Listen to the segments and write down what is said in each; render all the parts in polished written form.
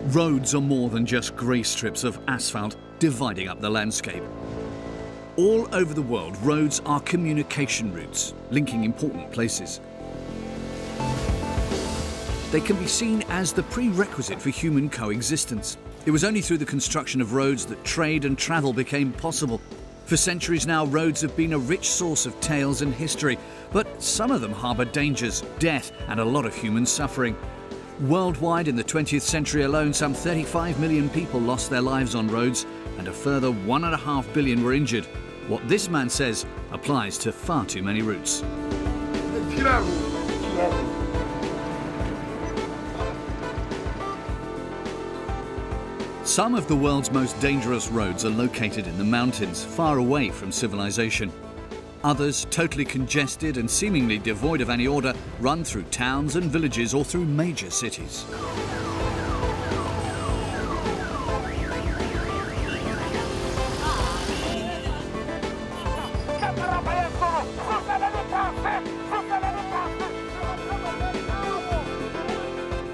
Roads are more than just grey strips of asphalt dividing up the landscape. All over the world, roads are communication routes, linking important places. They can be seen as the prerequisite for human coexistence. It was only through the construction of roads that trade and travel became possible. For centuries now, roads have been a rich source of tales and history, but some of them harbour dangers, death, and a lot of human suffering. Worldwide, in the 20th century alone, some 35 million people lost their lives on roads, and a further 1.5 billion were injured. What this man says applies to far too many routes. Some of the world's most dangerous roads are located in the mountains, far away from civilization. Others, totally congested and seemingly devoid of any order, run through towns and villages or through major cities.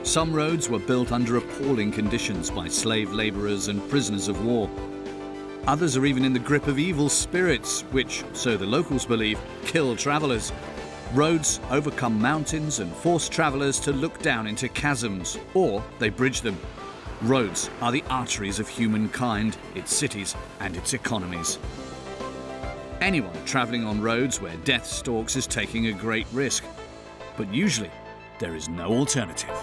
Some roads were built under appalling conditions by slave labourers and prisoners of war. Others are even in the grip of evil spirits, which, so the locals believe, kill travellers. Roads overcome mountains and force travellers to look down into chasms, or they bridge them. Roads are the arteries of humankind, its cities and its economies. Anyone travelling on roads where death stalks is taking a great risk. But usually, there is no alternative.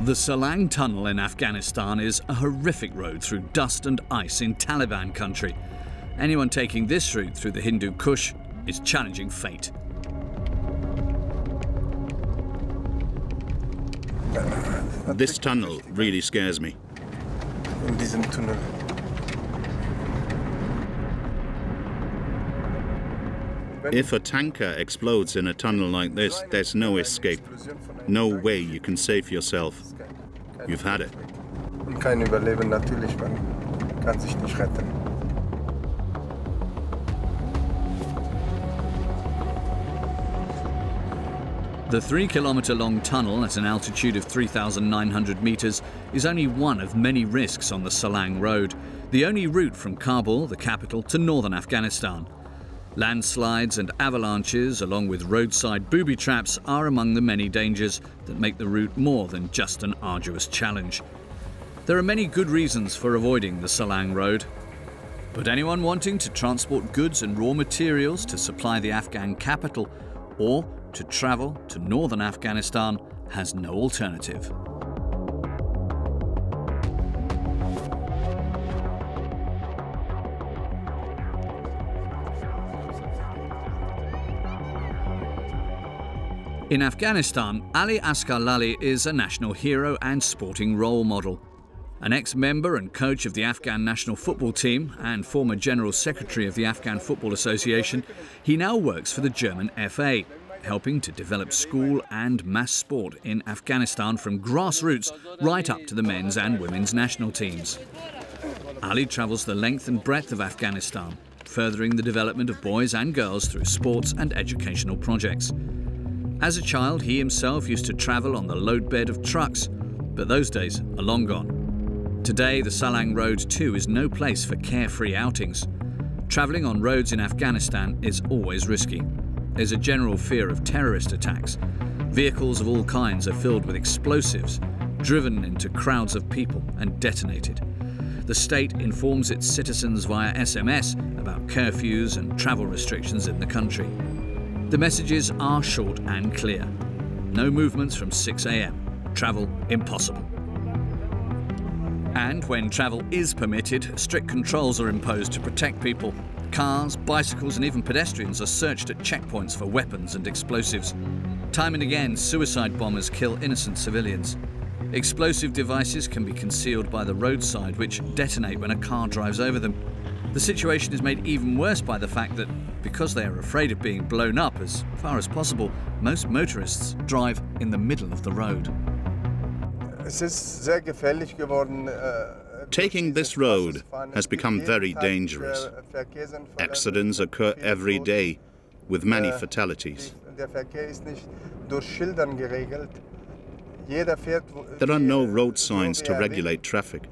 The Salang Tunnel in Afghanistan is a horrific road through dust and ice in Taliban country. Anyone taking this route through the Hindu Kush is challenging fate. This tunnel really scares me. In diesem Tunnel. If a tanker explodes in a tunnel like this, there's no escape. No way you can save yourself. You've had it. Und kein Überleben natürlich, man kann sich nicht retten. The 3-kilometre-long tunnel at an altitude of 3,900 metres is only one of many risks on the Salang Road, the only route from Kabul, the capital, to northern Afghanistan. Landslides and avalanches, along with roadside booby traps, are among the many dangers that make the route more than just an arduous challenge. There are many good reasons for avoiding the Salang Road, but anyone wanting to transport goods and raw materials to supply the Afghan capital or to travel to northern Afghanistan has no alternative. In Afghanistan, Ali Asghar Lali is a national hero and sporting role model. An ex-member and coach of the Afghan national football team and former General Secretary of the Afghan Football Association, he now works for the German FA, helping to develop school and mass sport in Afghanistan from grassroots right up to the men's and women's national teams. Ali travels the length and breadth of Afghanistan, furthering the development of boys and girls through sports and educational projects. As a child, he himself used to travel on the load bed of trucks, but those days are long gone. Today, the Salang Road too is no place for carefree outings. Travelling on roads in Afghanistan is always risky. There's a general fear of terrorist attacks. Vehicles of all kinds are filled with explosives, driven into crowds of people and detonated. The state informs its citizens via SMS about curfews and travel restrictions in the country. The messages are short and clear. No movements from 6 a.m. Travel impossible. And when travel is permitted, strict controls are imposed to protect people. Cars, bicycles and even pedestrians are searched at checkpoints for weapons and explosives. Time and again, suicide bombers kill innocent civilians. Explosive devices can be concealed by the roadside, which detonate when a car drives over them. The situation is made even worse by the fact that, because they are afraid of being blown up as far as possible, most motorists drive in the middle of the road. Es ist sehr gefährlich geworden. Taking this road has become very dangerous. Accidents occur every day, with many fatalities. There are no road signs to regulate traffic.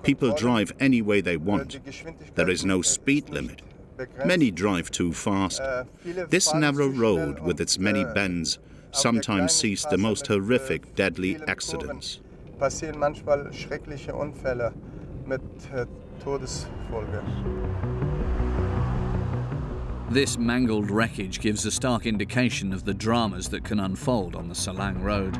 People drive any way they want. There is no speed limit. Many drive too fast. This narrow road with its many bends sometimes sees the most horrific, deadly accidents. Passieren manchmal schreckliche Unfälle mit Todesfolge. This mangled wreckage gives a stark indication of the dramas that can unfold on the Salang Road.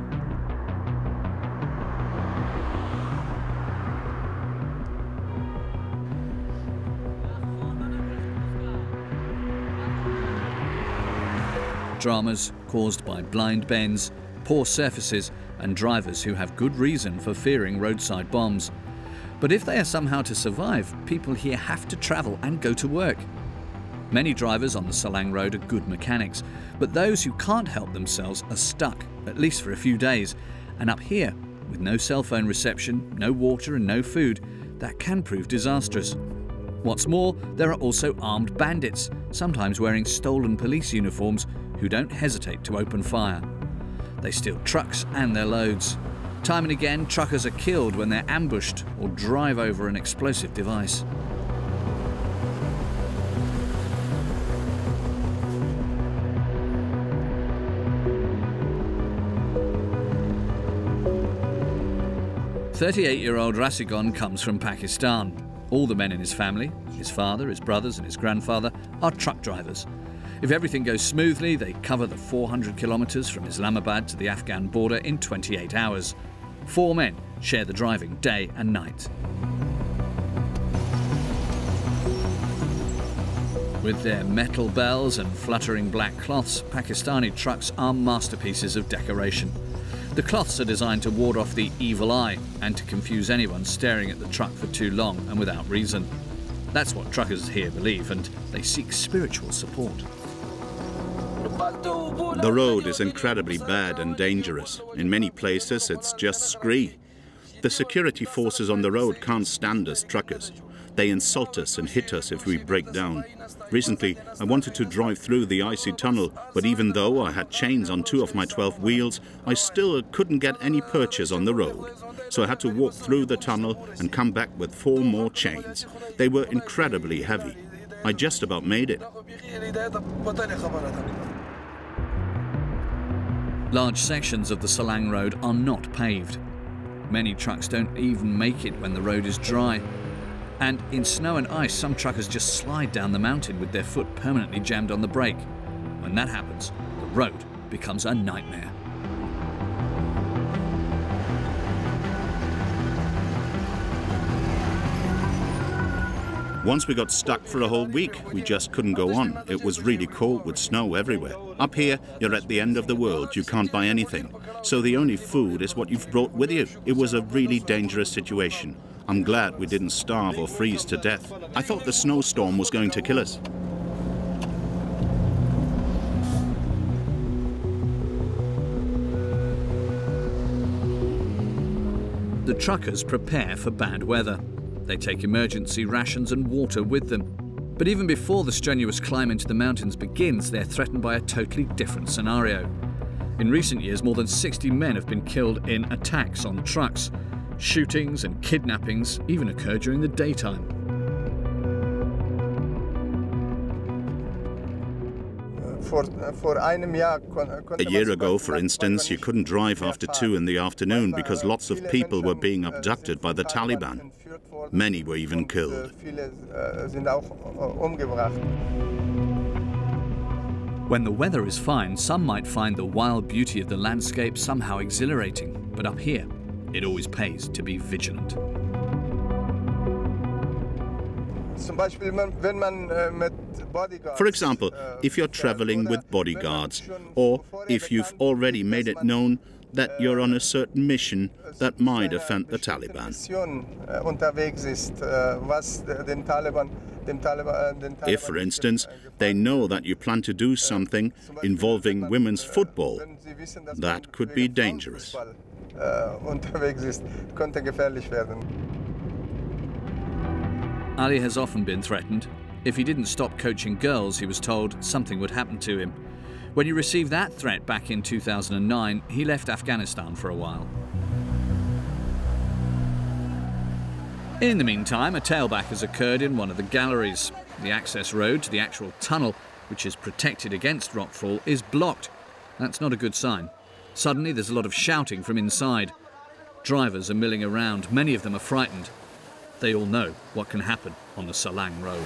Dramas caused by blind bends, poor surfaces and drivers who have good reason for fearing roadside bombs. But if they are somehow to survive, people here have to travel and go to work. Many drivers on the Salang Road are good mechanics, but those who can't help themselves are stuck, at least for a few days. And up here, with no cell phone reception, no water and no food, that can prove disastrous. What's more, there are also armed bandits, sometimes wearing stolen police uniforms, who don't hesitate to open fire. They steal trucks and their loads. Time and again, truckers are killed when they're ambushed or drive over an explosive device. "38-year-old Rasigon comes from Pakistan. All the men in his family, his father, his brothers and his grandfather, are truck drivers. If everything goes smoothly, they cover the 400 kilometers from Islamabad to the Afghan border in 28 hours. 4 men share the driving day and night. With their metal bells and fluttering black cloths, Pakistani trucks are masterpieces of decoration. The cloths are designed to ward off the evil eye and to confuse anyone staring at the truck for too long and without reason. That's what truckers here believe, and they seek spiritual support. The road is incredibly bad and dangerous. In many places, it's just scree. The security forces on the road can't stand us truckers. They insult us and hit us if we break down. Recently, I wanted to drive through the icy tunnel, but even though I had chains on 2 of my 12 wheels, I still couldn't get any purchase on the road. So I had to walk through the tunnel and come back with 4 more chains. They were incredibly heavy. I just about made it. Large sections of the Salang Road are not paved. Many trucks don't even make it when the road is dry. And in snow and ice, some truckers just slide down the mountain with their foot permanently jammed on the brake. When that happens, the road becomes a nightmare. Once we got stuck for a whole week, we just couldn't go on. It was really cold with snow everywhere. Up here, you're at the end of the world. You can't buy anything. So the only food is what you've brought with you. It was a really dangerous situation. I'm glad we didn't starve or freeze to death. I thought the snowstorm was going to kill us. The truckers prepare for bad weather. They take emergency rations and water with them. But even before the strenuous climb into the mountains begins, they're threatened by a totally different scenario. In recent years, more than 60 men have been killed in attacks on trucks. Shootings and kidnappings even occur during the daytime. A year ago, for instance, you couldn't drive after 2 in the afternoon because lots of people were being abducted by the Taliban. Many were even killed. When the weather is fine, some might find the wild beauty of the landscape somehow exhilarating, but up here, it always pays to be vigilant. For example, if you're traveling with bodyguards, or if you've already made it known that you're on a certain mission that might offend the Taliban. If, for instance, they know that you plan to do something involving women's football, that could be dangerous. Ali has often been threatened. If he didn't stop coaching girls, he was told something would happen to him. When he received that threat back in 2009, he left Afghanistan for a while. In the meantime, a tailback has occurred in one of the galleries. The access road to the actual tunnel, which is protected against rockfall, is blocked. That's not a good sign. Suddenly, there's a lot of shouting from inside. Drivers are milling around. Many of them are frightened. They all know what can happen on the Salang Road.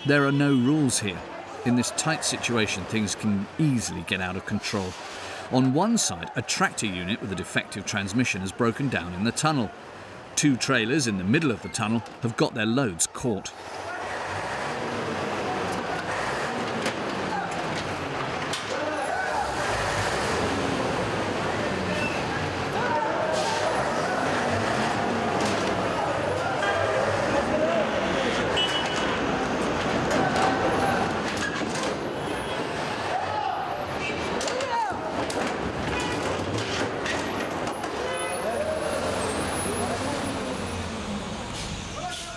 There are no rules here. In this tight situation, things can easily get out of control. On one side, a tractor unit with a defective transmission has broken down in the tunnel. 2 trailers in the middle of the tunnel have got their loads caught.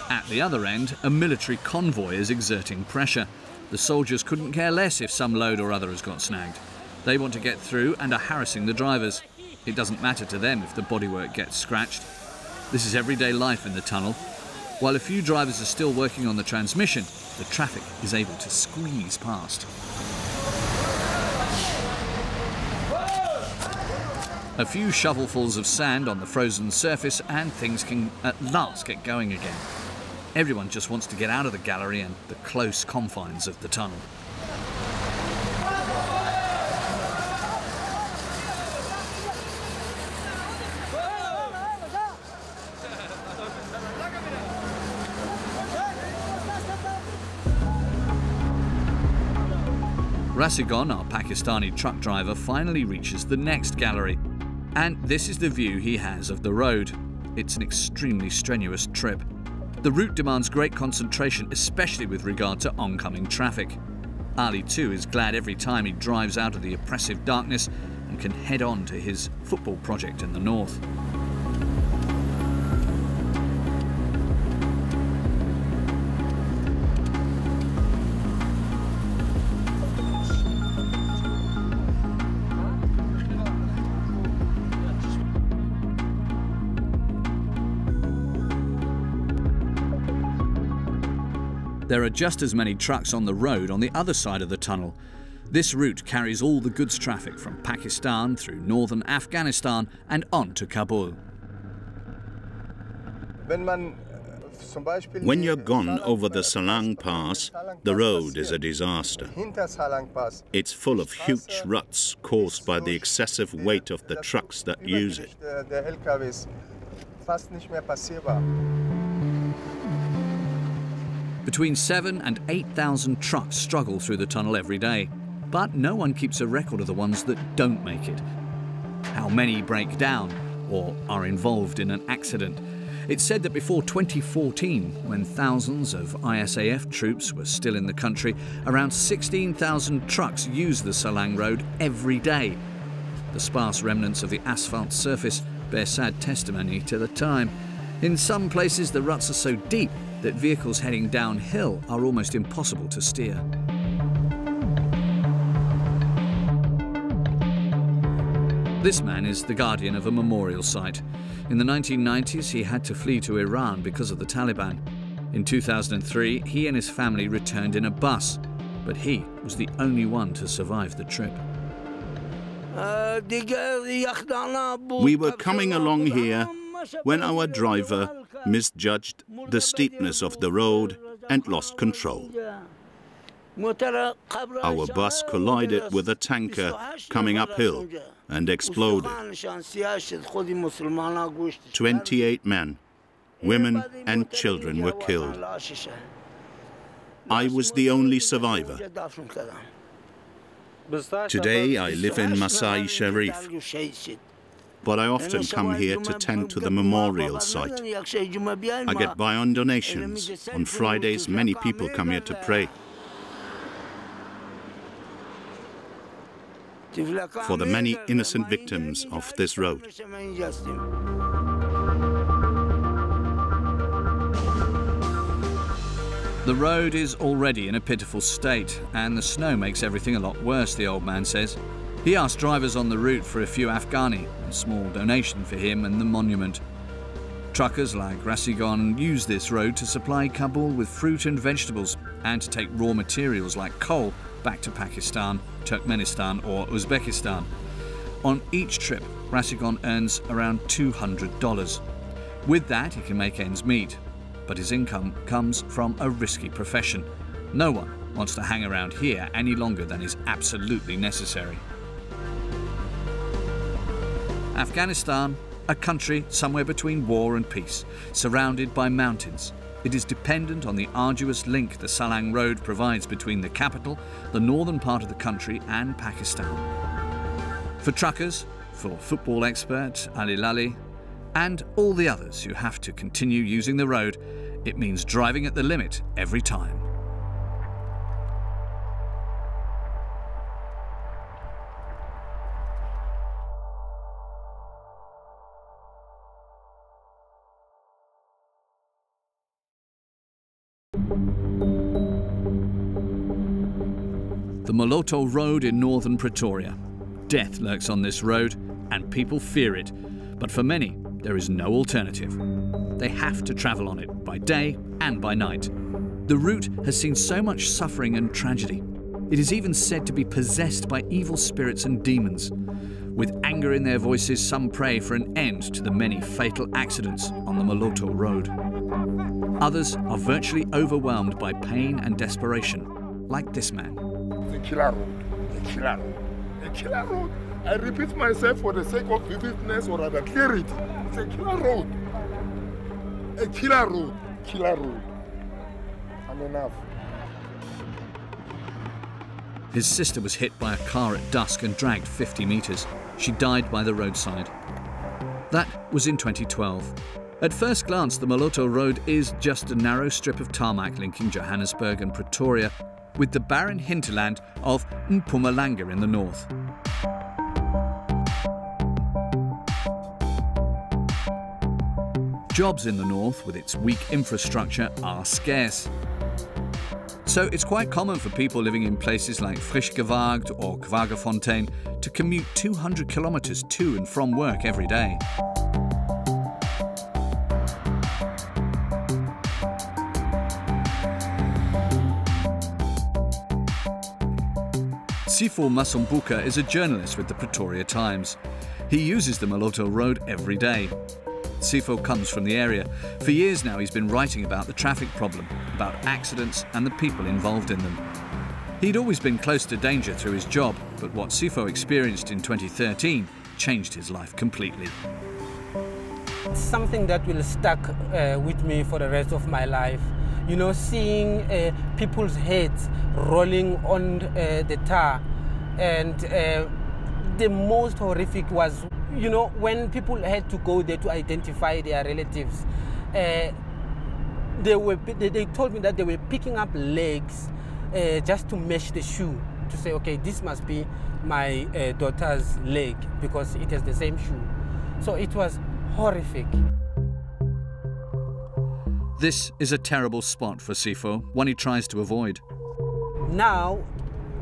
At the other end, a military convoy is exerting pressure. The soldiers couldn't care less if some load or other has got snagged. They want to get through and are harassing the drivers. It doesn't matter to them if the bodywork gets scratched. This is everyday life in the tunnel. While a few drivers are still working on the transmission, the traffic is able to squeeze past. A few shovelfuls of sand on the frozen surface and things can at last get going again. Everyone just wants to get out of the gallery and the close confines of the tunnel. Rasigon, our Pakistani truck driver, finally reaches the next gallery. And this is the view he has of the road. It's an extremely strenuous trip. The route demands great concentration, especially with regard to oncoming traffic. Ali too is glad every time he drives out of the oppressive darkness and can head on to his football project in the north. There are just as many trucks on the road on the other side of the tunnel. This route carries all the goods traffic from Pakistan through northern Afghanistan and on to Kabul. When you're gone over the Salang Pass, the road is a disaster. It's full of huge ruts caused by the excessive weight of the trucks that use it. Between 7,000 and 8,000 trucks struggle through the tunnel every day, but no one keeps a record of the ones that don't make it. How many break down or are involved in an accident? It's said that before 2014, when thousands of ISAF troops were still in the country, around 16,000 trucks used the Salang Road every day. The sparse remnants of the asphalt surface bear sad testimony to the time. In some places, the ruts are so deep that vehicles heading downhill are almost impossible to steer. This man is the guardian of a memorial site. In the 1990s, he had to flee to Iran because of the Taliban. In 2003, he and his family returned in a bus, but he was the only one to survive the trip. We were coming along here when our driver misjudged the steepness of the road and lost control. Our bus collided with a tanker coming uphill and exploded. 28 men, women and children were killed. I was the only survivor. Today I live in Masai Sharif. but I often come here to tend to the memorial site. I get buy-on donations. On Fridays, many people come here to pray. For the many innocent victims of this road. The road is already in a pitiful state, and the snow makes everything a lot worse, the old man says. He asked drivers on the route for a few Afghani, a small donation for him and the monument. Truckers like Rasigon use this road to supply Kabul with fruit and vegetables and to take raw materials like coal back to Pakistan, Turkmenistan or Uzbekistan. On each trip, Rasigon earns around $200. With that, he can make ends meet. But his income comes from a risky profession. No one wants to hang around here any longer than is absolutely necessary. Afghanistan, a country somewhere between war and peace, surrounded by mountains. It is dependent on the arduous link the Salang Road provides between the capital, the northern part of the country and Pakistan. For truckers, for football expert Ali Lali, and all the others who have to continue using the road, it means driving at the limit every time. The Moloto Road in northern Pretoria. Death lurks on this road, and people fear it. But for many, there is no alternative. They have to travel on it, by day and by night. The route has seen so much suffering and tragedy. It is even said to be possessed by evil spirits and demons. With anger in their voices, some pray for an end to the many fatal accidents on the Moloto Road. Others are virtually overwhelmed by pain and desperation, like this man. The killer road, the killer road, the killer road. I repeat myself for the sake of vividness or rather clarity. It's a killer road. A killer road. Killer road. I'm enough. His sister was hit by a car at dusk and dragged 50 metres. She died by the roadside. That was in 2012. At first glance, the Moloto Road is just a narrow strip of tarmac linking Johannesburg and Pretoria with the barren hinterland of Mpumalanga in the north. Jobs in the north, with its weak infrastructure, are scarce. So it's quite common for people living in places like Frischgewagt or Kwagerfontein to commute 200 kilometres to and from work every day. Sifo Masombuka is a journalist with the Pretoria Times. He uses the Moloto Road every day. Sifo comes from the area. For years now he's been writing about the traffic problem, about accidents and the people involved in them. He'd always been close to danger through his job, but what Sifo experienced in 2013 changed his life completely. It's something that will stuck with me for the rest of my life. You know, seeing people's heads rolling on the tar, and the most horrific was, you know, when people had to go there to identify their relatives, they told me that they were picking up legs just to match the shoe, to say, okay, this must be my daughter's leg because it has the same shoe. So it was horrific. This is a terrible spot for Sifo, one he tries to avoid. Now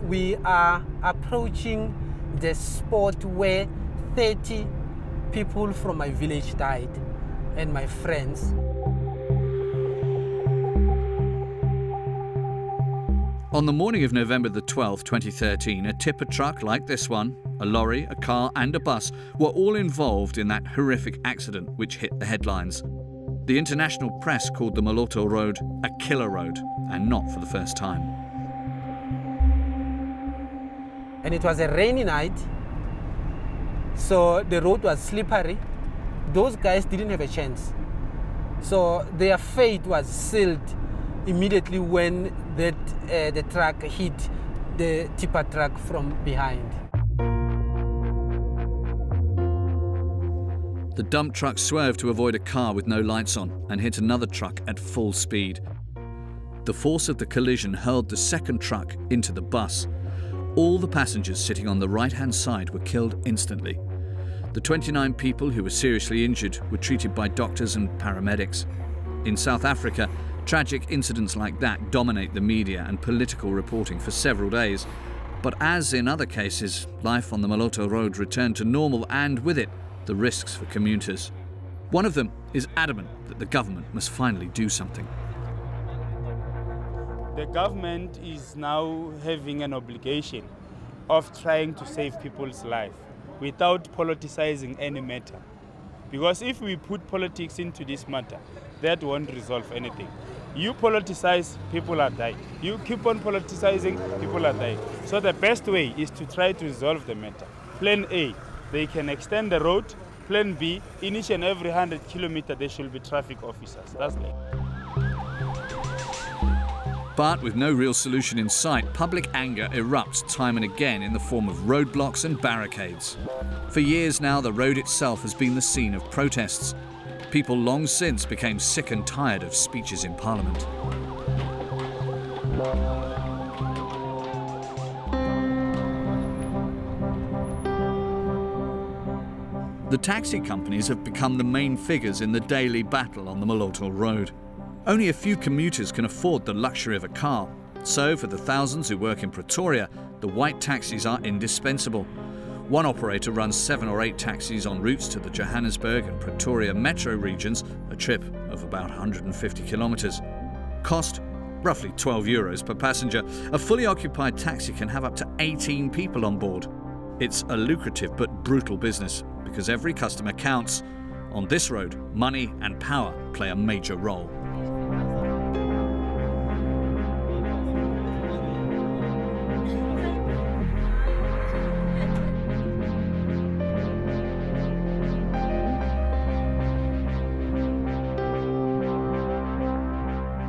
we are approaching the spot where 30 people from my village died, and my friends. On the morning of November the 12th, 2013, a tipper truck like this one, a lorry, a car and a bus were all involved in that horrific accident which hit the headlines. The international press called the Moloto Road a killer road, and not for the first time. And it was a rainy night, so the road was slippery. Those guys didn't have a chance. So their fate was sealed immediately when the truck hit the tipper truck from behind. The dump truck swerved to avoid a car with no lights on and hit another truck at full speed. The force of the collision hurled the second truck into the bus. All the passengers sitting on the right-hand side were killed instantly. The 29 people who were seriously injured were treated by doctors and paramedics. In South Africa, tragic incidents like that dominate the media and political reporting for several days. But as in other cases, life on the Moloto Road returned to normal, and with it, the risks for commuters. One of them is adamant that the government must finally do something. The government is now having an obligation of trying to save people's life without politicizing any matter. Because if we put politics into this matter, that won't resolve anything. You politicize, people are dying. You keep on politicizing, people are dying. So the best way is to try to resolve the matter. Plan A, they can extend the road. Plan B, in each and every 100 kilometers, there should be traffic officers. That's it. But with no real solution in sight, public anger erupts time and again in the form of roadblocks and barricades. For years now, the road itself has been the scene of protests. People long since became sick and tired of speeches in Parliament. The taxi companies have become the main figures in the daily battle on the Moloto Road. Only a few commuters can afford the luxury of a car. So for the thousands who work in Pretoria, the white taxis are indispensable. One operator runs 7 or 8 taxis on routes to the Johannesburg and Pretoria metro regions, a trip of about 150 kilometres. Cost? Roughly €12 per passenger. A fully occupied taxi can have up to 18 people on board. It's a lucrative but brutal business because every customer counts. On this road, money and power play a major role.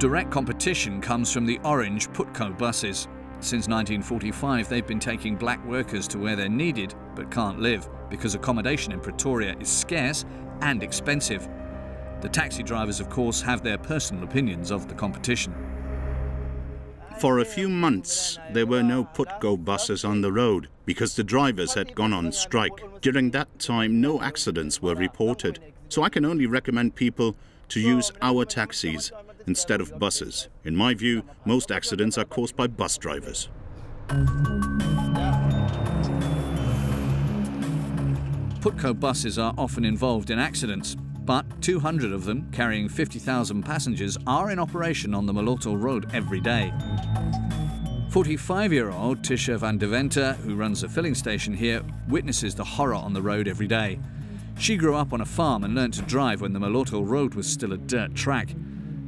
Direct competition comes from the orange Putco buses. Since 1945, they've been taking black workers to where they're needed but can't live because accommodation in Pretoria is scarce and expensive. The taxi drivers, of course, have their personal opinions of the competition. For a few months, there were no Putco buses on the road because the drivers had gone on strike. During that time, no accidents were reported. So I can only recommend people to use our taxis instead of buses. In my view, most accidents are caused by bus drivers. Putco buses are often involved in accidents, but 200 of them, carrying 50,000 passengers, are in operation on the Moloto Road every day. 45-year-old Tisha van de Venter, who runs a filling station here, witnesses the horror on the road every day. She grew up on a farm and learned to drive when the Moloto Road was still a dirt track.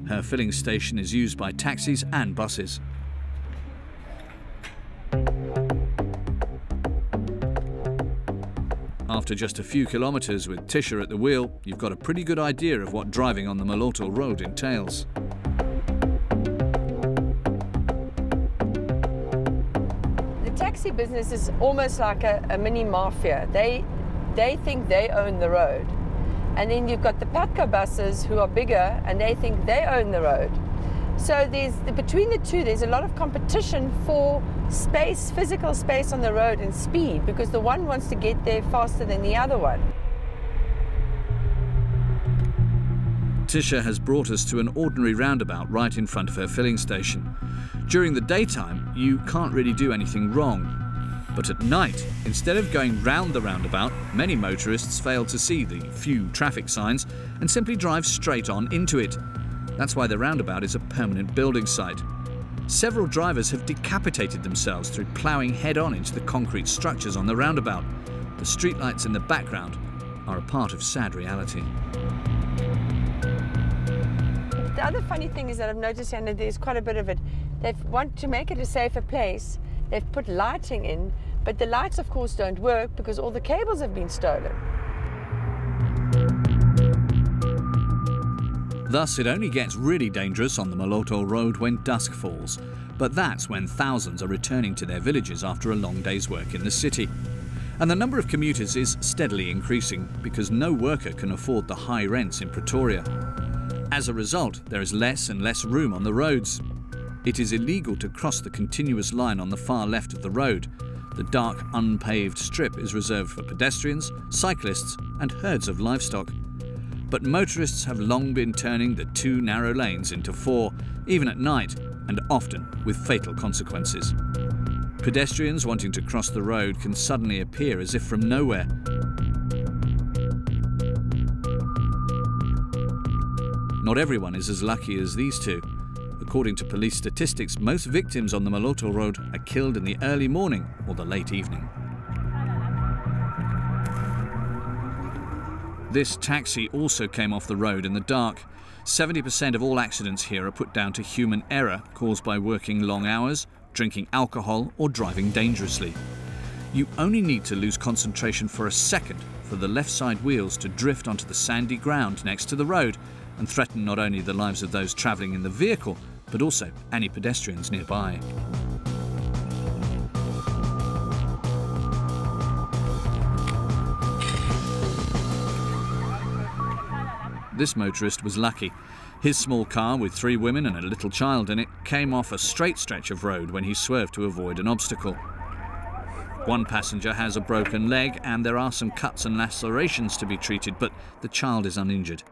Her filling station is used by taxis and buses. After just a few kilometres with Tisha at the wheel, you've got a pretty good idea of what driving on the Moloto Road entails. The taxi business is almost like a mini mafia. They think they own the road. And then you've got the Putco buses who are bigger and they think they own the road. So between the two, there's a lot of competition for space, physical space on the road and speed, because the one wants to get there faster than the other one. Tisha has brought us to an ordinary roundabout right in front of her filling station. During the daytime, you can't really do anything wrong. But at night, instead of going round the roundabout, many motorists fail to see the few traffic signs and simply drive straight on into it. That's why the roundabout is a permanent building site. Several drivers have decapitated themselves through ploughing head-on into the concrete structures on the roundabout. The streetlights in the background are a part of sad reality. The other funny thing is that I've noticed, and there's quite a bit of it, they want to make it a safer place. They've put lighting in, but the lights, of course, don't work because all the cables have been stolen. Thus, it only gets really dangerous on the Moloto Road when dusk falls. But that's when thousands are returning to their villages after a long day's work in the city. And the number of commuters is steadily increasing because no worker can afford the high rents in Pretoria. As a result, there is less and less room on the roads. It is illegal to cross the continuous line on the far left of the road. The dark, unpaved strip is reserved for pedestrians, cyclists and herds of livestock. But motorists have long been turning the 2 narrow lanes into 4, even at night, and often with fatal consequences. Pedestrians wanting to cross the road can suddenly appear as if from nowhere. Not everyone is as lucky as these two. According to police statistics, most victims on the Moloto Road are killed in the early morning or the late evening. This taxi also came off the road in the dark. 70% of all accidents here are put down to human error caused by working long hours, drinking alcohol or driving dangerously. You only need to lose concentration for a second for the left side wheels to drift onto the sandy ground next to the road and threaten not only the lives of those travelling in the vehicle, but also any pedestrians nearby. This motorist was lucky. His small car with 3 women and a little child in it came off a straight stretch of road when he swerved to avoid an obstacle. One passenger has a broken leg and there are some cuts and lacerations to be treated, but the child is uninjured.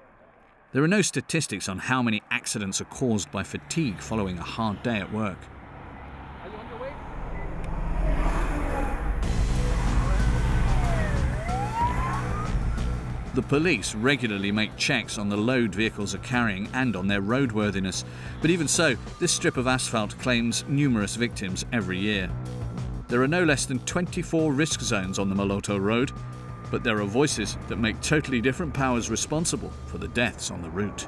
There are no statistics on how many accidents are caused by fatigue following a hard day at work. Are you on your way? The police regularly make checks on the load vehicles are carrying and on their roadworthiness. But even so, this strip of asphalt claims numerous victims every year. There are no less than 24 risk zones on the Moloto Road, but there are voices that make totally different powers responsible for the deaths on the route.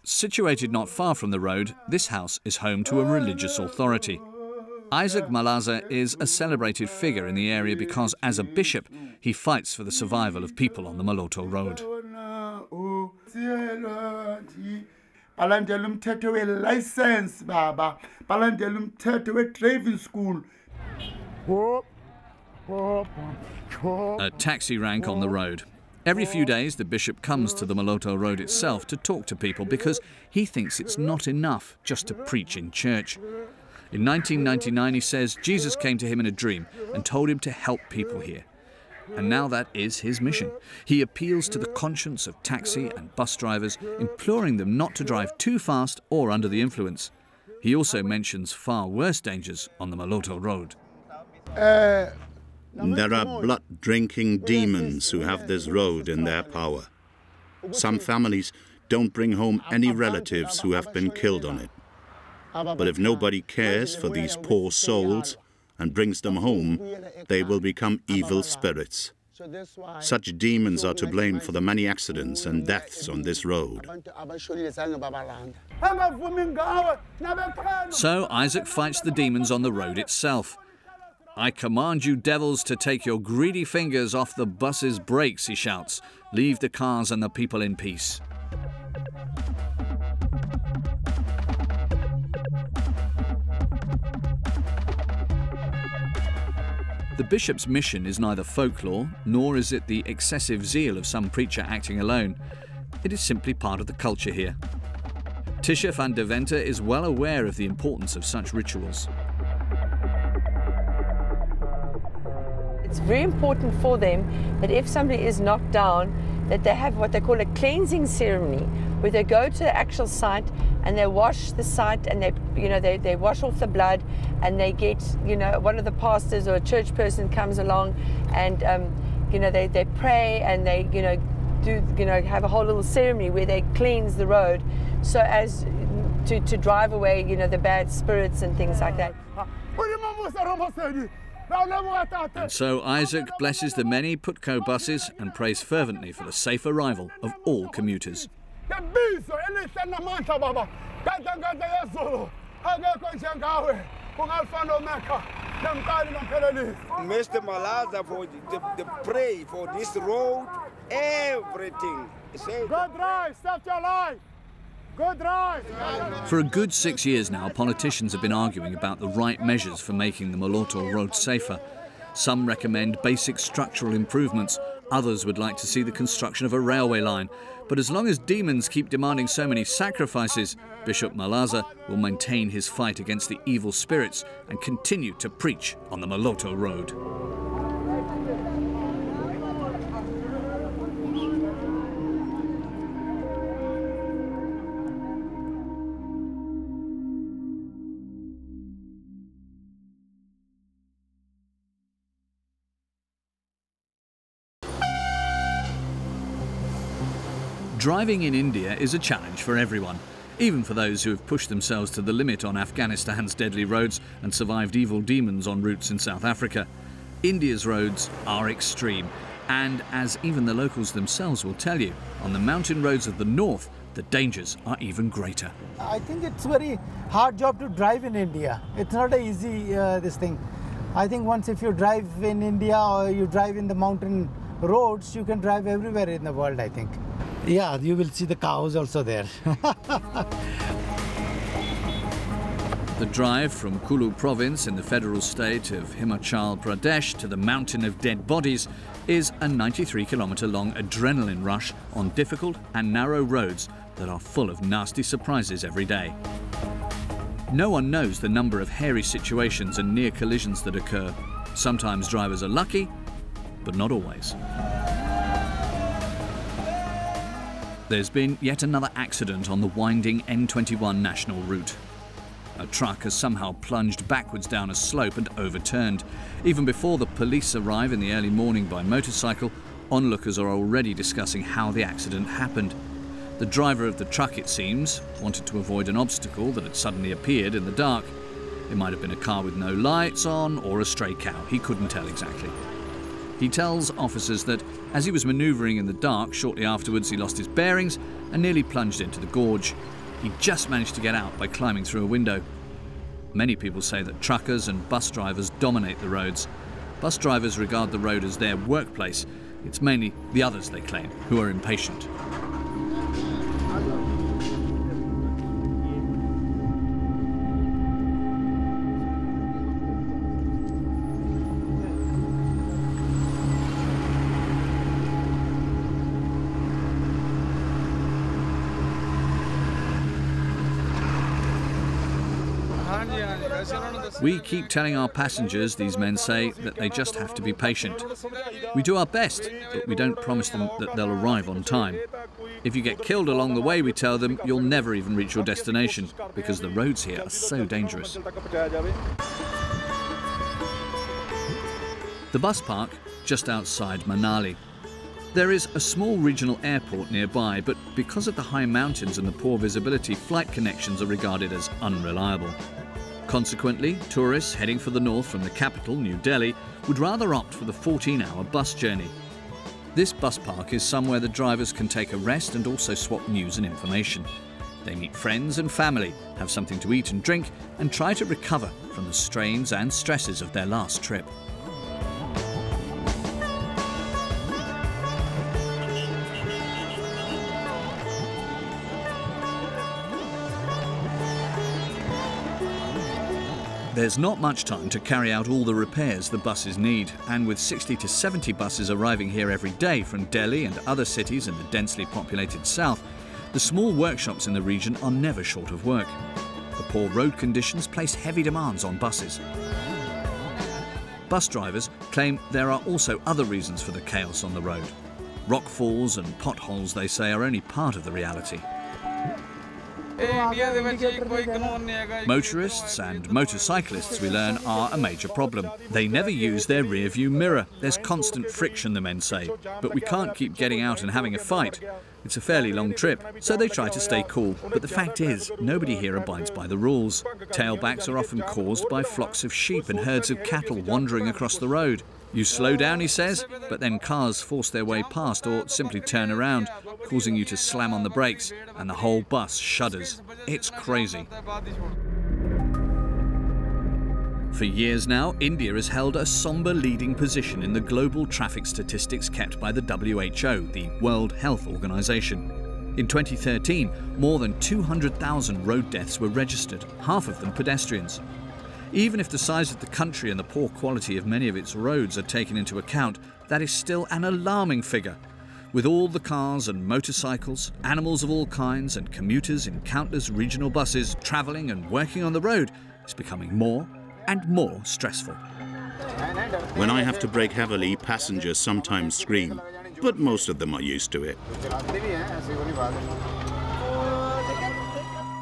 Situated not far from the road, this house is home to a religious authority. Isaac Malaza is a celebrated figure in the area because, as a bishop, he fights for the survival of people on the Moloto Road. A taxi rank on the road. Every few days, the bishop comes to the Moloto Road itself to talk to people because he thinks it's not enough just to preach in church. In 1999, he says Jesus came to him in a dream and told him to help people here. And now that is his mission. He appeals to the conscience of taxi and bus drivers, imploring them not to drive too fast or under the influence. He also mentions far worse dangers on the Moloto Road. There are blood-drinking demons who have this road in their power. Some families don't bring home any relatives who have been killed on it. But if nobody cares for these poor souls and brings them home, they will become evil spirits. Such demons are to blame for the many accidents and deaths on this road. So Isaac fights the demons on the road itself. "I command you devils to take your greedy fingers off the bus's brakes," he shouts. "Leave the cars and the people in peace." The bishop's mission is neither folklore, nor is it the excessive zeal of some preacher acting alone. It is simply part of the culture here. Tisha van der Venter is well aware of the importance of such rituals. It's very important for them that if somebody is knocked down, that they have what they call a cleansing ceremony, where they go to the actual site and they wash the site and they wash off the blood, and they get, one of the pastors or a church person comes along and they pray and they have a whole little ceremony where they cleanse the road so as to drive away the bad spirits and things like that. And so Isaac blesses the many Putco buses and prays fervently for the safe arrival of all commuters. Mr. Malaza, for the pray for this road, everything. God drive, save your life. For a good 6 years now, politicians have been arguing about the right measures for making the Moloto road safer. Some recommend basic structural improvements. Others would like to see the construction of a railway line. But as long as demons keep demanding so many sacrifices, Bishop Malaza will maintain his fight against the evil spirits and continue to preach on the Moloto road. Driving in India is a challenge for everyone, even for those who have pushed themselves to the limit on Afghanistan's deadly roads and survived evil demons on routes in South Africa. India's roads are extreme, and as even the locals themselves will tell you, on the mountain roads of the north, the dangers are even greater. I think it's a very hard job to drive in India. It's not an easy this thing. I think once if you drive in India or you drive in the mountain roads, you can drive everywhere in the world, I think. Yeah, you will see the cows also there. The drive from Kulu province in the federal state of Himachal Pradesh to the mountain of dead bodies is a 93-kilometre-long adrenaline rush on difficult and narrow roads that are full of nasty surprises every day. No one knows the number of hairy situations and near collisions that occur. Sometimes drivers are lucky, but not always. There's been yet another accident on the winding N21 national route. A truck has somehow plunged backwards down a slope and overturned. Even before the police arrive in the early morning by motorcycle, onlookers are already discussing how the accident happened. The driver of the truck, it seems, wanted to avoid an obstacle that had suddenly appeared in the dark. It might have been a car with no lights on or a stray cow. He couldn't tell exactly. He tells officers that as he was manoeuvring in the dark, shortly afterwards he lost his bearings and nearly plunged into the gorge. He just managed to get out by climbing through a window. Many people say that truckers and bus drivers dominate the roads. Bus drivers regard the road as their workplace. It's mainly the others, they claim, who are impatient. We keep telling our passengers, these men say, that they just have to be patient. We do our best, but we don't promise them that they'll arrive on time. If you get killed along the way, we tell them, you'll never even reach your destination, because the roads here are so dangerous. The bus park just outside Manali. There is a small regional airport nearby, but because of the high mountains and the poor visibility, flight connections are regarded as unreliable. Consequently, tourists heading for the north from the capital, New Delhi, would rather opt for the 14-hour bus journey. This bus park is somewhere the drivers can take a rest and also swap news and information. They meet friends and family, have something to eat and drink, and try to recover from the strains and stresses of their last trip. There's not much time to carry out all the repairs the buses need, and with 60 to 70 buses arriving here every day from Delhi and other cities in the densely populated south, the small workshops in the region are never short of work. The poor road conditions place heavy demands on buses. Bus drivers claim there are also other reasons for the chaos on the road. Rockfalls and potholes, they say, are only part of the reality. Motorists and motorcyclists, we learn, are a major problem. They never use their rear view mirror. There's constant friction, the men say. But we can't keep getting out and having a fight. It's a fairly long trip, so they try to stay cool. But the fact is, nobody here abides by the rules. Tailbacks are often caused by flocks of sheep and herds of cattle wandering across the road. You slow down, he says, but then cars force their way past or simply turn around, causing you to slam on the brakes, and the whole bus shudders. It's crazy. For years now, India has held a somber leading position in the global traffic statistics kept by the WHO, the World Health Organization. In 2013, more than 200,000 road deaths were registered, half of them pedestrians. Even if the size of the country and the poor quality of many of its roads are taken into account, that is still an alarming figure. With all the cars and motorcycles, animals of all kinds and commuters in countless regional buses travelling and working on the road, it's becoming more and more stressful. When I have to brake heavily, passengers sometimes scream, but most of them are used to it.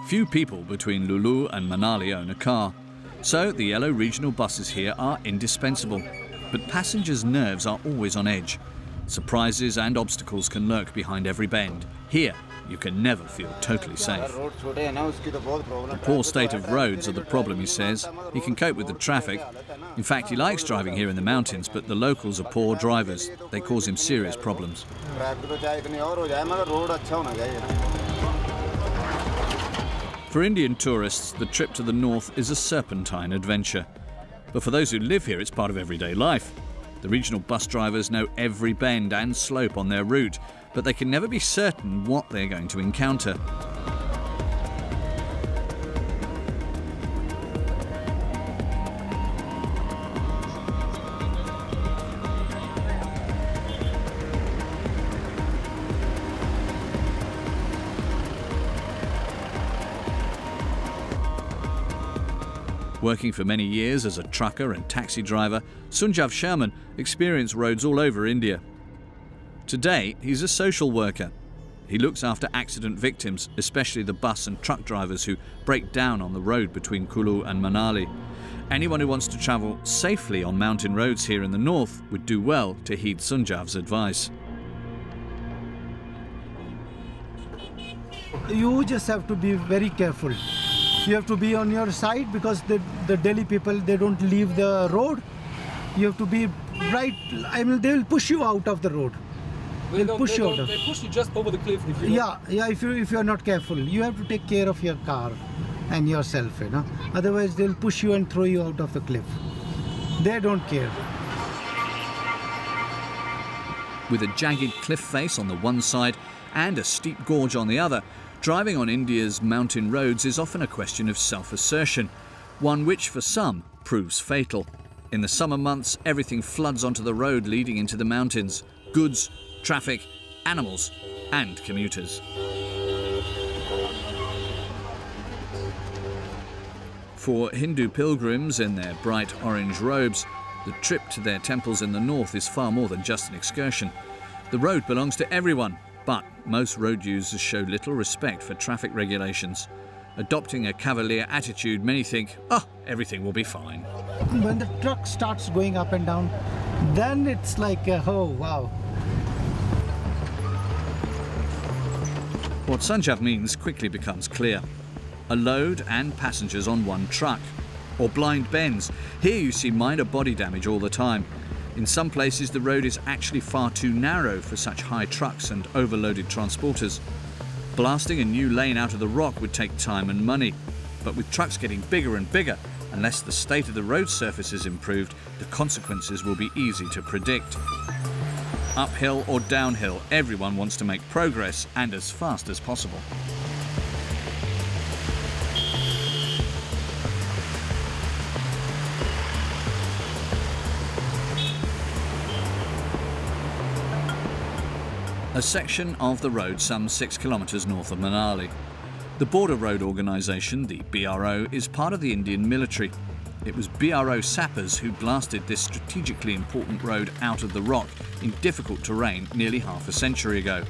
Few people between Lulu and Manali own a car, so the yellow regional buses here are indispensable. But passengers' nerves are always on edge. Surprises and obstacles can lurk behind every bend. Here, you can never feel totally safe. The poor state of roads are the problem, he says. He can cope with the traffic. In fact, he likes driving here in the mountains, but the locals are poor drivers. They cause him serious problems. For Indian tourists, the trip to the north is a serpentine adventure. But for those who live here, it's part of everyday life. The regional bus drivers know every bend and slope on their route, but they can never be certain what they're going to encounter. Working for many years as a trucker and taxi driver, Sunjav Sherman experienced roads all over India. Today, he's a social worker. He looks after accident victims, especially the bus and truck drivers who break down on the road between Kulu and Manali. Anyone who wants to travel safely on mountain roads here in the north would do well to heed Sunjav's advice. You just have to be very careful. You have to be on your side because the Delhi people, they don't leave the road. You have to be right. I mean, they will push you out of the road. They'll push you out. They push you just over the cliff. If you if you are not careful, you have to take care of your car and yourself. You know, otherwise they'll push you and throw you out of the cliff. They don't care. With a jagged cliff face on the one side and a steep gorge on the other, driving on India's mountain roads is often a question of self-assertion, one which for some proves fatal. In the summer months, everything floods onto the road leading into the mountains: goods, traffic, animals and commuters. For Hindu pilgrims in their bright orange robes, the trip to their temples in the north is far more than just an excursion. The road belongs to everyone, but most road users show little respect for traffic regulations. Adopting a cavalier attitude, many think, everything will be fine. When the truck starts going up and down, then it's like, oh, wow. What Sunjav means quickly becomes clear. A load and passengers on one truck. Or blind bends. Here you see minor body damage all the time. In some places the road is actually far too narrow for such high trucks and overloaded transporters. Blasting a new lane out of the rock would take time and money. But with trucks getting bigger and bigger, unless the state of the road surface is improved, the consequences will be easy to predict. Uphill or downhill, everyone wants to make progress, and as fast as possible. A section of the road some 6 kilometres north of Manali. The Border Road Organisation, the BRO, is part of the Indian military. It was BRO sappers who blasted this strategically important road out of the rock in difficult terrain nearly half a century ago.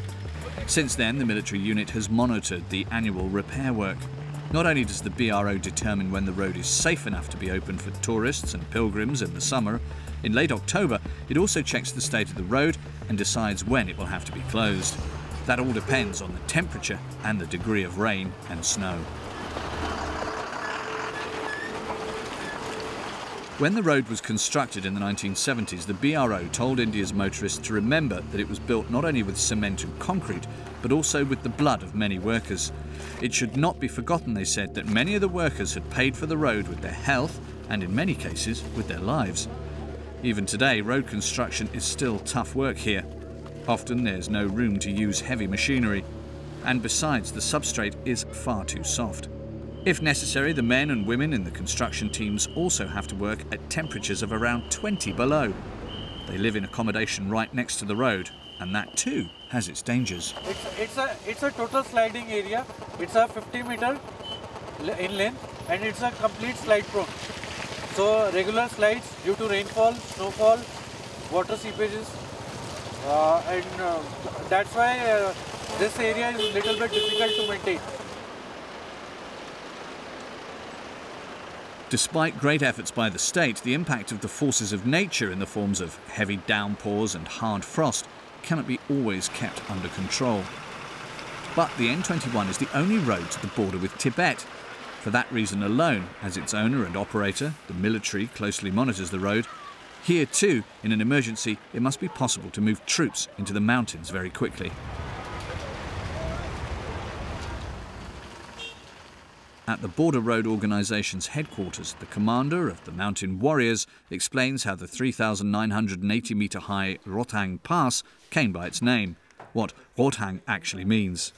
Since then, the military unit has monitored the annual repair work. Not only does the BRO determine when the road is safe enough to be open for tourists and pilgrims in the summer, in late October it also checks the state of the road and decides when it will have to be closed. That all depends on the temperature and the degree of rain and snow. When the road was constructed in the 1970s, the BRO told India's motorists to remember that it was built not only with cement and concrete, but also with the blood of many workers. It should not be forgotten, they said, that many of the workers had paid for the road with their health and, in many cases, with their lives. Even today, road construction is still tough work here. Often there's no room to use heavy machinery. and besides, the substrate is far too soft. If necessary, the men and women in the construction teams also have to work at temperatures of around 20 below. They live in accommodation right next to the road, and that too has its dangers. It's a total sliding area. It's a 50-meter in length, and it's a complete slide prone. So regular slides due to rainfall, snowfall, water seepages, and that's why this area is a little bit difficult to maintain. Despite great efforts by the state, the impact of the forces of nature in the forms of heavy downpours and hard frost cannot be always kept under control. But the N21 is the only road to the border with Tibet. For that reason alone, as its owner and operator, the military closely monitors the road. Here too, in an emergency, it must be possible to move troops into the mountains very quickly. At the Border Road Organisation's headquarters, the commander of the Mountain Warriors explains how the 3,980-metre high Rohtang Pass came by its name, what Rohtang actually means.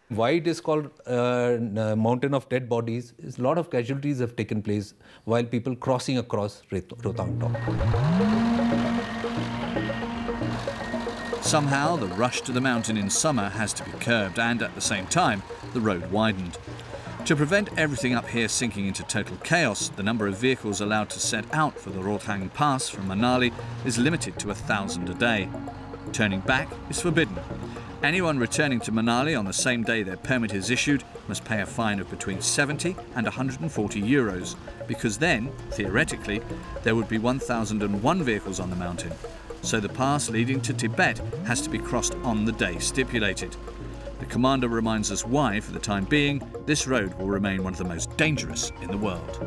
Why it is called Mountain of Dead Bodies is a lot of casualties have taken place while people crossing across Rohtang Top. Somehow, the rush to the mountain in summer has to be curbed and, at the same time, the road widened. To prevent everything up here sinking into total chaos, the number of vehicles allowed to set out for the Rohtang Pass from Manali is limited to 1,000 a day. Turning back is forbidden. Anyone returning to Manali on the same day their permit is issued must pay a fine of between 70 and 140 euros, because then, theoretically, there would be 1,001 vehicles on the mountain. So the pass leading to Tibet has to be crossed on the day stipulated. The commander reminds us why, for the time being, this road will remain one of the most dangerous in the world.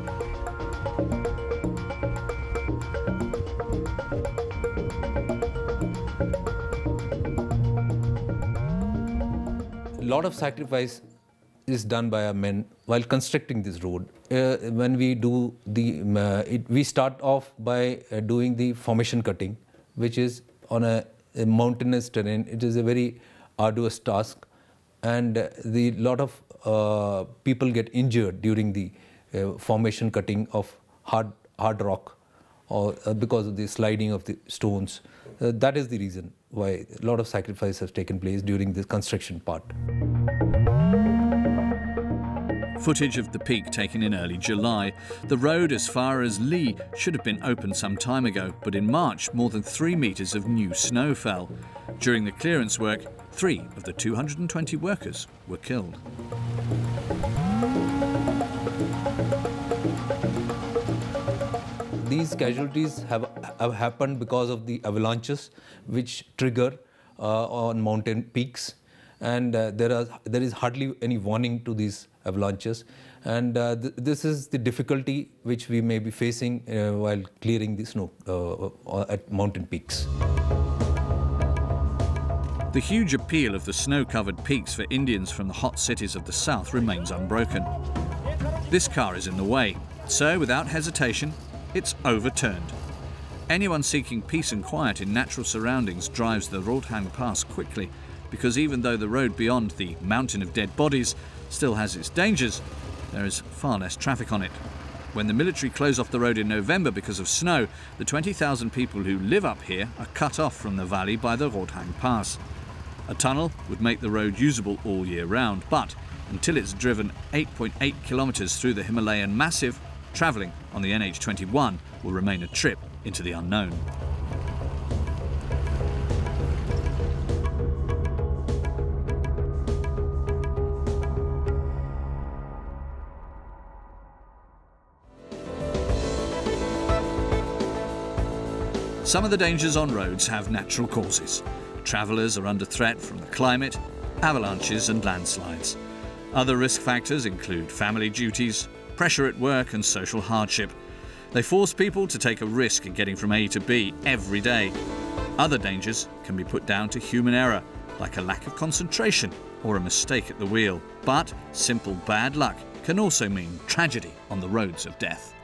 A lot of sacrifice is done by our men while constructing this road. When we do we start off by doing the formation cutting, which is on a mountainous terrain. It is a very arduous task. And a lot of people get injured during the formation cutting of hard rock, or because of the sliding of the stones. That is the reason why a lot of sacrifice has taken place during this construction part. Footage of the peak taken in early July. The road as far as Lee should have been opened some time ago, but in March more than 3 metres of new snow fell. During the clearance work, 3 of the 220 workers were killed. These casualties have happened because of the avalanches which trigger on mountain peaks, and there is hardly any warning to these avalanches, and this is the difficulty which we may be facing while clearing the snow at mountain peaks. The huge appeal of the snow-covered peaks for Indians from the hot cities of the south remains unbroken. This car is in the way, so without hesitation, it's overturned. Anyone seeking peace and quiet in natural surroundings drives the Rohtang Pass quickly, because even though the road beyond the Mountain of Dead Bodies still has its dangers, there is far less traffic on it. When the military close off the road in November because of snow, the 20,000 people who live up here are cut off from the valley by the Rohtang Pass. A tunnel would make the road usable all year round, but until it's driven 8.8 kilometres through the Himalayan massif, travelling on the NH21 will remain a trip into the unknown. Some of the dangers on roads have natural causes. Travellers are under threat from the climate, avalanches and landslides. Other risk factors include family duties, pressure at work and social hardship. They force people to take a risk in getting from A to B every day. Other dangers can be put down to human error, like a lack of concentration or a mistake at the wheel. But simple bad luck can also mean tragedy on the roads of death.